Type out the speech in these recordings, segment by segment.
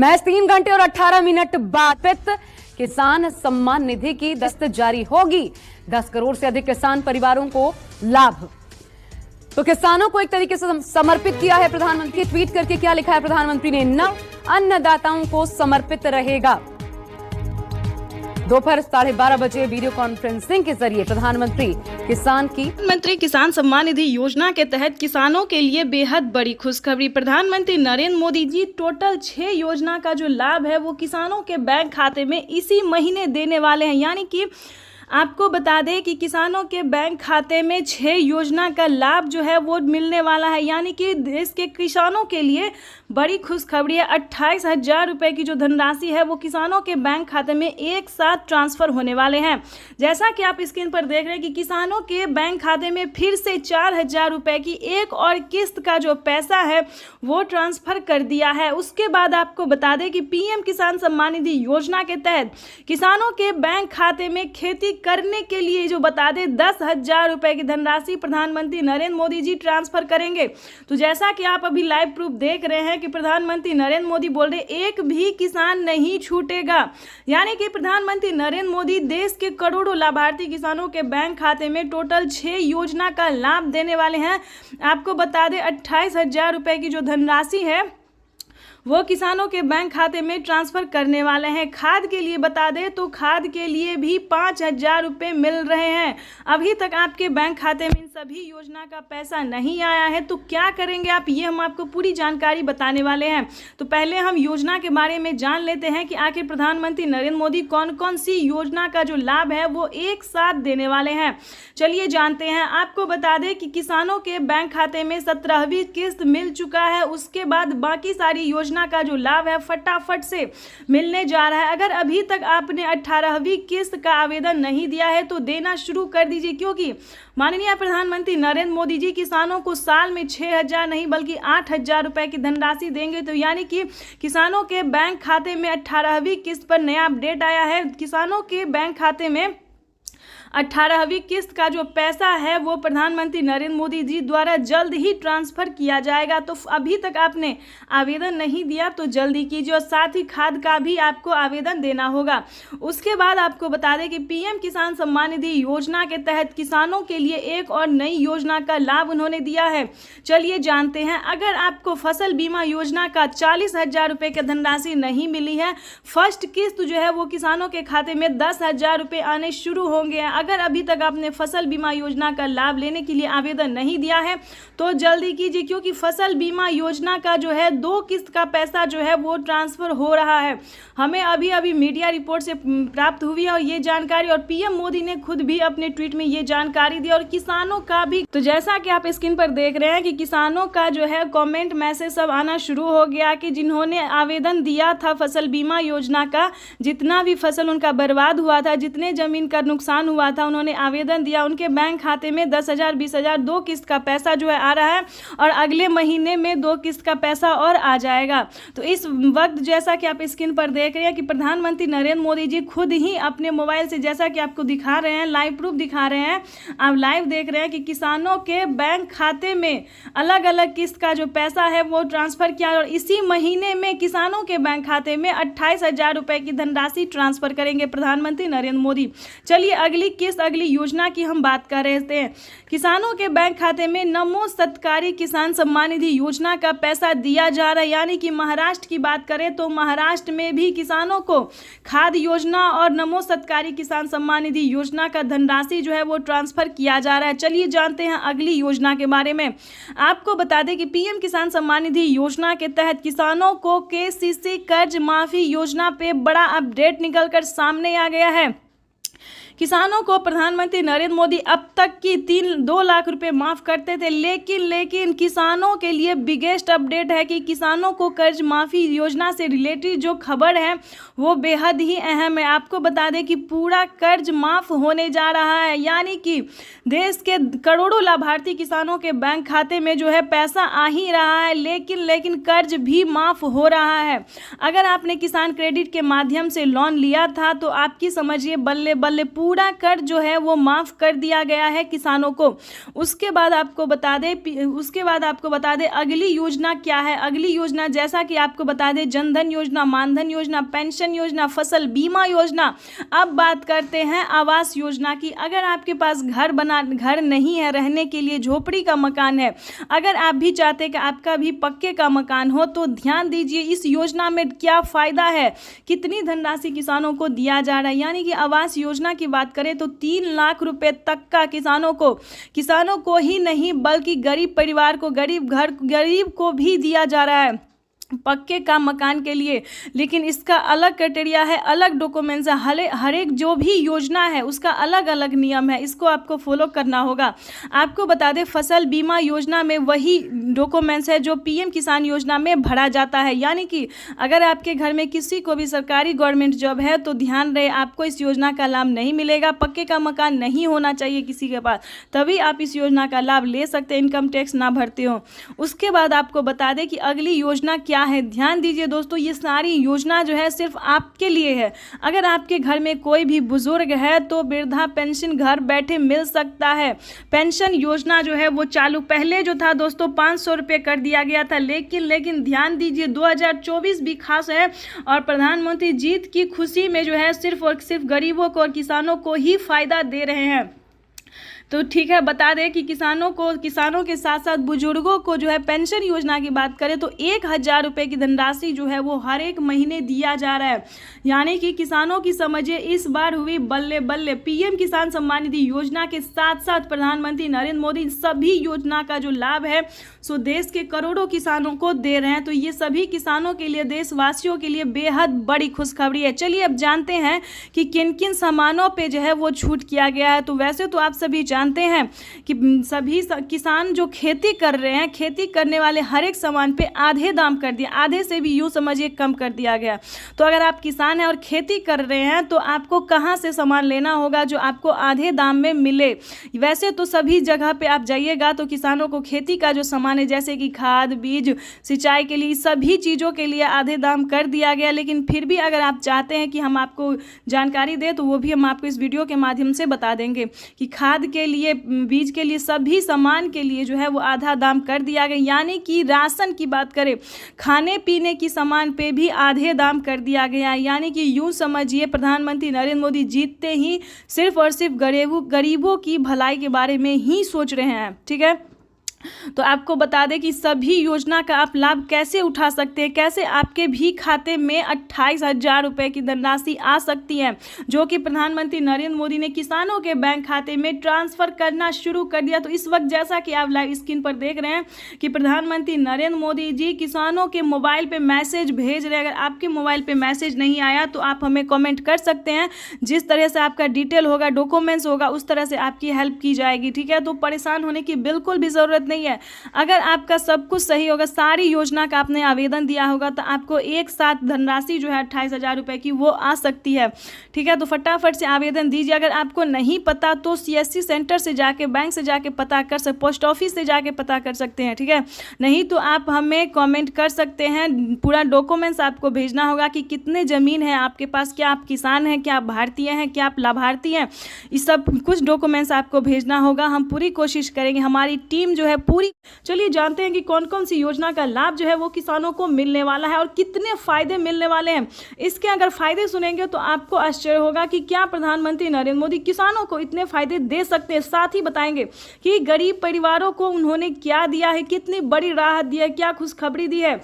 महज 3 घंटे और 18 मिनट बाद किसान सम्मान निधि की दस्त जारी होगी। 10 करोड़ से अधिक किसान परिवारों को लाभ। तो किसानों को एक तरीके से समर्पित किया है प्रधानमंत्री। ट्वीट करके क्या लिखा है प्रधानमंत्री ने? नव अन्नदाताओं को समर्पित रहेगा। दोपहर 12:30 बजे वीडियो कॉन्फ्रेंसिंग के जरिए प्रधानमंत्री किसान सम्मान निधि योजना के तहत किसानों के लिए बेहद बड़ी खुशखबरी। प्रधानमंत्री नरेंद्र मोदी जी टोटल 6 योजना का जो लाभ है वो किसानों के बैंक खाते में इसी महीने देने वाले हैं। यानी कि आपको बता दें कि किसानों के बैंक खाते में 6 योजना का लाभ जो है वो मिलने वाला है। यानी कि देश के किसानों के लिए बड़ी खुशखबरी है। 28,000 रुपये की जो धनराशि है वो किसानों के बैंक खाते में एक साथ ट्रांसफ़र होने वाले हैं। जैसा कि आप स्क्रीन पर देख रहे हैं कि किसानों के बैंक खाते में फिर से 4,000 रुपये की एक और किस्त का जो पैसा है वो ट्रांसफ़र कर दिया है। उसके बाद आपको बता दें कि पीएम किसान सम्मान निधि योजना के तहत किसानों के बैंक खाते में खेती करने के लिए जो बता दें 10,000 रुपये की धनराशि प्रधानमंत्री नरेंद्र मोदी जी ट्रांसफर करेंगे। तो जैसा कि आप अभी लाइव प्रूफ देख रहे हैं कि प्रधानमंत्री नरेंद्र मोदी बोल रहे एक भी किसान नहीं छूटेगा। यानी कि प्रधानमंत्री नरेंद्र मोदी देश के करोड़ों लाभार्थी किसानों के बैंक खाते में टोटल 6 योजना का लाभ देने वाले हैं। आपको बता दें 28,000 रुपये की जो धनराशि है वो किसानों के बैंक खाते में ट्रांसफ़र करने वाले हैं। खाद के लिए बता दें तो खाद के लिए भी 5,000 रुपये मिल रहे हैं। अभी तक आपके बैंक खाते में इन सभी योजना का पैसा नहीं आया है तो क्या करेंगे आप, ये हम आपको पूरी जानकारी बताने वाले हैं। तो पहले हम योजना के बारे में जान लेते हैं कि आखिर प्रधानमंत्री नरेंद्र मोदी कौन कौन सी योजना का जो लाभ है वो एक साथ देने वाले हैं। चलिए जानते हैं। आपको बता दें कि किसानों के बैंक खाते में 17वीं किस्त मिल चुका है। उसके बाद बाकी सारी योजना का जो लाभ है फटाफट से मिलने जा रहा है। अगर अभी तक आपने 18वीं किस्त का आवेदन नहीं दिया है तो देना शुरू कर दीजिए, क्योंकि माननीय प्रधानमंत्री नरेंद्र मोदी जी किसानों को साल में 6,000 नहीं बल्कि 8,000 रुपए की धनराशि देंगे। तो यानी कि किसानों के बैंक खाते में 18वीं किस्त पर नया अपडेट आया है। किसानों के बैंक खाते में 18वीं किस्त का जो पैसा है वो प्रधानमंत्री नरेंद्र मोदी जी द्वारा जल्द ही ट्रांसफ़र किया जाएगा। तो अभी तक आपने आवेदन नहीं दिया तो जल्दी कीजिए और साथ ही खाद का भी आपको आवेदन देना होगा। उसके बाद आपको बता दें कि पीएम किसान सम्मान निधि योजना के तहत किसानों के लिए एक और नई योजना का लाभ उन्होंने दिया है। चलिए जानते हैं। अगर आपको फसल बीमा योजना का 40,000 रुपये की धनराशि नहीं मिली है, फर्स्ट किस्त जो है वो किसानों के खाते में 10,000 रुपये आने शुरू होंगे। अगर अभी तक आपने फसल बीमा योजना का लाभ लेने के लिए आवेदन नहीं दिया है तो जल्दी कीजिए, क्योंकि फसल बीमा योजना का जो है 2 किस्त का पैसा जो है वो ट्रांसफ़र हो रहा है। हमें अभी अभी मीडिया रिपोर्ट से प्राप्त हुई है और ये जानकारी, और पीएम मोदी ने खुद भी अपने ट्वीट में ये जानकारी दी और किसानों का भी। तो जैसा कि आप स्क्रीन पर देख रहे हैं कि किसानों का जो है कमेंट मैसेज सब आना शुरू हो गया कि जिन्होंने आवेदन दिया था फसल बीमा योजना का, जितना भी फसल उनका बर्बाद हुआ था, जितने ज़मीन का नुकसान हुआ था, उन्होंने आवेदन दिया, उनके बैंक खाते में 10,000 20,000 2 किस्त का पैसा जो है आ रहा है और अगले महीने में 2 किस्त का पैसा और आ जाएगा। तो इस वक्त जैसा कि आप स्क्रीन पर देख रहे हैं कि प्रधानमंत्री नरेंद्र मोदी जी खुद ही अपने मोबाइल से, जैसा कि आपको दिखा रहे हैं, लाइव प्रूफ दिखा रहे हैं, आप लाइव देख रहे हैं कि किसानों के बैंक खाते में अलग अलग किस्त का जो पैसा है वो ट्रांसफ़र किया और इसी महीने में किसानों के बैंक खाते में 28,000 रुपये की धनराशि ट्रांसफ़र करेंगे प्रधानमंत्री नरेंद्र मोदी। चलिए अगली योजना की हम बात कर रहे थे। किसानों के बैंक खाते में नमो सत्कारी किसान सम्मान निधि योजना का पैसा दिया जा रहा है। यानी कि महाराष्ट्र की बात करें तो महाराष्ट्र में भी किसानों को खाद योजना और नमो सत्कारी किसान सम्मान निधि योजना का धनराशि जो है वो ट्रांसफर किया जा रहा है। चलिए जानते हैं अगली योजना के बारे में। आपको बता दें कि पीएम किसान सम्मान निधि योजना के तहत किसानों को केसीसी कर्ज माफी योजना पे बड़ा अपडेट निकलकर सामने आ गया है। किसानों को प्रधानमंत्री नरेंद्र मोदी अब तक की 2 लाख रुपए माफ करते थे, लेकिन किसानों के लिए बिगेस्ट अपडेट है कि किसानों को कर्ज माफी योजना से रिलेटेड जो खबर है वो बेहद ही अहम है। आपको बता दें कि पूरा कर्ज माफ होने जा रहा है। यानी कि देश के करोड़ों लाभार्थी किसानों के बैंक खाते में जो है पैसा आ ही रहा है, लेकिन कर्ज भी माफ हो रहा है। अगर आपने किसान क्रेडिट के माध्यम से लोन लिया था तो आपकी समझिए बल्ले बल्ले पूरा कर्ज जो है वो माफ़ कर दिया गया है किसानों को। उसके बाद आपको बता दें अगली योजना क्या है। अगली योजना जैसा कि आपको बता दें जनधन योजना, मानधन योजना, पेंशन योजना, फसल बीमा योजना। अब बात करते हैं आवास योजना की। अगर आपके पास घर नहीं है रहने के लिए, झोपड़ी का मकान है, अगर आप भी चाहते हैं कि आपका भी पक्के का मकान हो, तो ध्यान दीजिए इस योजना में क्या फ़ायदा है, कितनी धनराशि किसानों को दिया जा रहा है। यानी कि आवास योजना की बात करें तो 3 लाख रुपए तक का किसानों को ही नहीं बल्कि गरीब परिवार को, गरीब को भी दिया जा रहा है पक्के का मकान के लिए। लेकिन इसका अलग क्राइटेरिया है, अलग डॉक्यूमेंट्स है, हर एक जो भी योजना है उसका अलग अलग नियम है, इसको आपको फॉलो करना होगा। आपको बता दें फसल बीमा योजना में वही डॉक्यूमेंट्स है जो पीएम किसान योजना में भरा जाता है। यानी कि अगर आपके घर में किसी को भी सरकारी गवर्नमेंट जॉब है तो ध्यान रहे आपको इस योजना का लाभ नहीं मिलेगा। पक्के का मकान नहीं होना चाहिए किसी के पास, तभी आप इस योजना का लाभ ले सकते हैं, इनकम टैक्स ना भरते हो। उसके बाद आपको बता दें कि अगली योजना क्या है। ध्यान दीजिए दोस्तों, ये सारी योजना जो है सिर्फ आपके लिए है। अगर आपके घर में कोई भी बुजुर्ग है तो वृद्धा पेंशन घर बैठे मिल सकता है। पेंशन योजना जो है वो चालू, पहले जो था दोस्तों 500 रुपये कर दिया गया था, लेकिन ध्यान दीजिए 2024 भी खास है और प्रधानमंत्री जीत की खुशी में जो है सिर्फ और सिर्फ गरीबों को और किसानों को ही फायदा दे रहे हैं। तो ठीक है, बता दें कि किसानों के साथ साथ बुजुर्गों को जो है पेंशन योजना की बात करें तो 1000 रुपये की धनराशि जो है वो हर एक महीने दिया जा रहा है। यानी कि किसानों की समझिए इस बार हुई बल्ले बल्ले। पीएम किसान सम्मान निधि योजना के साथ साथ प्रधानमंत्री नरेंद्र मोदी सभी योजना का जो लाभ है सो देश के करोड़ों किसानों को दे रहे हैं। तो ये सभी किसानों के लिए, देशवासियों के लिए बेहद बड़ी खुशखबरी है। चलिए अब जानते हैं कि किन किन सामानों पे जो है वो छूट किया गया है। तो वैसे तो आप सभी जानते हैं कि सभी किसान जो खेती कर रहे हैं, खेती करने वाले हर एक सामान पे आधे दाम कर दिया, आधे से भी यूं समझिए कम कर दिया गया। तो अगर आप किसान हैं और खेती कर रहे हैं तो आपको कहां से सामान लेना होगा जो आपको आधे दाम में मिले। वैसे तो सभी जगह पे आप जाइएगा तो किसानों को खेती का जो सामान है जैसे कि खाद, बीज, सिंचाई के लिए सभी चीज़ों के लिए आधे दाम कर दिया गया। लेकिन फिर भी अगर आप चाहते हैं कि हम आपको जानकारी दें तो वो भी हम आपको इस वीडियो के माध्यम से बता देंगे कि खाद के लिए, बीज के लिए, सभी सामान के लिए जो है वो आधा दाम कर दिया गया। यानी कि राशन की बात करें, खाने पीने की सामान पे भी आधे दाम कर दिया गया। यानी कि यूं समझिए प्रधानमंत्री नरेंद्र मोदी जीतते ही सिर्फ और सिर्फ गरीबों की भलाई के बारे में ही सोच रहे हैं। ठीक है, तो आपको बता दें कि सभी योजना का आप लाभ कैसे उठा सकते हैं, कैसे आपके भी खाते में 28,000 रुपये की धनराशि आ सकती है जो कि प्रधानमंत्री नरेंद्र मोदी ने किसानों के बैंक खाते में ट्रांसफ़र करना शुरू कर दिया। तो इस वक्त जैसा कि आप लाइव स्क्रीन पर देख रहे हैं कि प्रधानमंत्री नरेंद्र मोदी जी किसानों के मोबाइल पे मैसेज भेज रहे हैं। अगर आपके मोबाइल पे मैसेज नहीं आया तो आप हमें कमेंट कर सकते हैं, जिस तरह से आपका डिटेल होगा, डॉक्यूमेंट्स होगा, उस तरह से आपकी हेल्प की जाएगी। ठीक है, तो परेशान होने की बिल्कुल भी ज़रूरत नहीं है। अगर आपका सब कुछ सही होगा, सारी योजना का आपने आवेदन दिया होगा तो आपको एक साथ धनराशि जो है 28,000 रुपये की वो आ सकती है। ठीक है, तो फटाफट से आवेदन दीजिए। अगर आपको नहीं पता तो CSC सेंटर से जाके, बैंक से जाके पता कर सकते, पोस्ट ऑफिस से जाके पता कर सकते हैं। ठीक है, नहीं तो आप हमें कमेंट कर सकते हैं। पूरा डॉक्यूमेंट्स आपको भेजना होगा कि कितने ज़मीन है आपके पास, क्या आप किसान हैं, क्या आप भारतीय हैं, क्या आप लाभार्थी हैं, ये सब कुछ डॉक्यूमेंट्स आपको भेजना होगा। हम पूरी कोशिश करेंगे, हमारी टीम जो है पूरी। चलिए जानते हैं कि कौन कौन सी योजना का लाभ जो है वो किसानों को मिलने वाला है और कितने फायदे मिलने वाले हैं। इसके अगर फायदे सुनेंगे तो आपको आश्चर्य होगा कि क्या प्रधानमंत्री नरेंद्र मोदी किसानों को इतने फायदे दे सकते हैं। साथ ही बताएंगे कि गरीब परिवारों को उन्होंने क्या दिया है, कितनी बड़ी राहत दी है, क्या खुशखबरी दी है।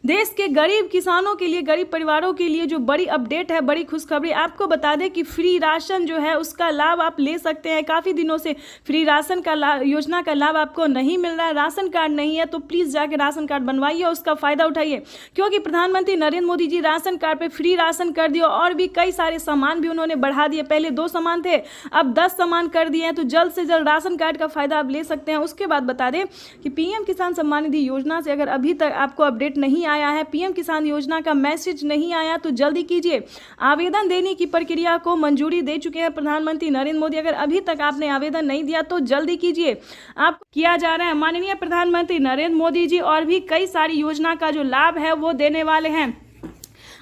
देश के गरीब किसानों के लिए, गरीब परिवारों के लिए जो बड़ी अपडेट है, बड़ी खुशखबरी। आपको बता दें कि फ्री राशन जो है उसका लाभ आप ले सकते हैं। काफ़ी दिनों से फ्री राशन का योजना का लाभ आपको नहीं मिल रहा है, राशन कार्ड नहीं है तो प्लीज़ जाके राशन कार्ड बनवाइए, उसका फ़ायदा उठाइए। क्योंकि प्रधानमंत्री नरेंद्र मोदी जी राशन कार्ड पर फ्री राशन कर दिए और भी कई सारे सामान भी उन्होंने बढ़ा दिए। पहले 2 सामान थे, अब 10 सामान कर दिए हैं। तो जल्द से जल्द राशन कार्ड का फ़ायदा आप ले सकते हैं। उसके बाद बता दें कि पीएम किसान सम्मान निधि योजना से अगर अभी तक आपको अपडेट नहीं आया है, पीएम किसान योजना का मैसेज नहीं आया तो जल्दी कीजिए। आवेदन देने की प्रक्रिया को मंजूरी दे चुके हैं प्रधानमंत्री नरेंद्र मोदी। अगर अभी तक आपने आवेदन नहीं दिया तो जल्दी कीजिए, आपको किया जा रहा है। माननीय प्रधानमंत्री नरेंद्र मोदी जी और भी कई सारी योजना का जो लाभ है वो देने वाले हैं।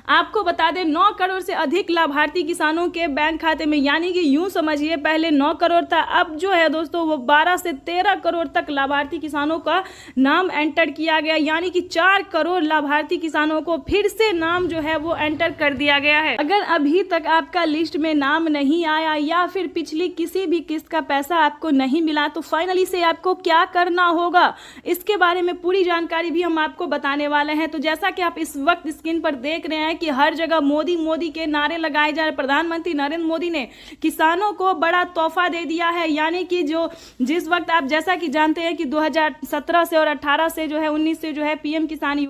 आपको बता दें 9 करोड़ से अधिक लाभार्थी किसानों के बैंक खाते में, यानी कि यूं समझिए पहले 9 करोड़ था, अब जो है दोस्तों वो 12 से 13 करोड़ तक लाभार्थी किसानों का नाम एंटर किया गया, यानी कि 4 करोड़ लाभार्थी किसानों को फिर से नाम जो है वो एंटर कर दिया गया है। अगर अभी तक आपका लिस्ट में नाम नहीं आया या फिर पिछली किसी भी किस्त का पैसा आपको नहीं मिला तो फाइनली से आपको क्या करना होगा, इसके बारे में पूरी जानकारी भी हम आपको बताने वाले हैं। तो जैसा कि आप इस वक्त स्क्रीन पर देख रहे हैं कि हर जगह मोदी मोदी के नारे लगाए जा रहे। प्रधानमंत्री नरेंद्र मोदी ने किसानों को बड़ा तोहफा दे दिया है, यानी कि जिस वक्त आप जैसा कि जानते हैं कि 2017 से और 18 से जो है 19 से जो है पीएम किसान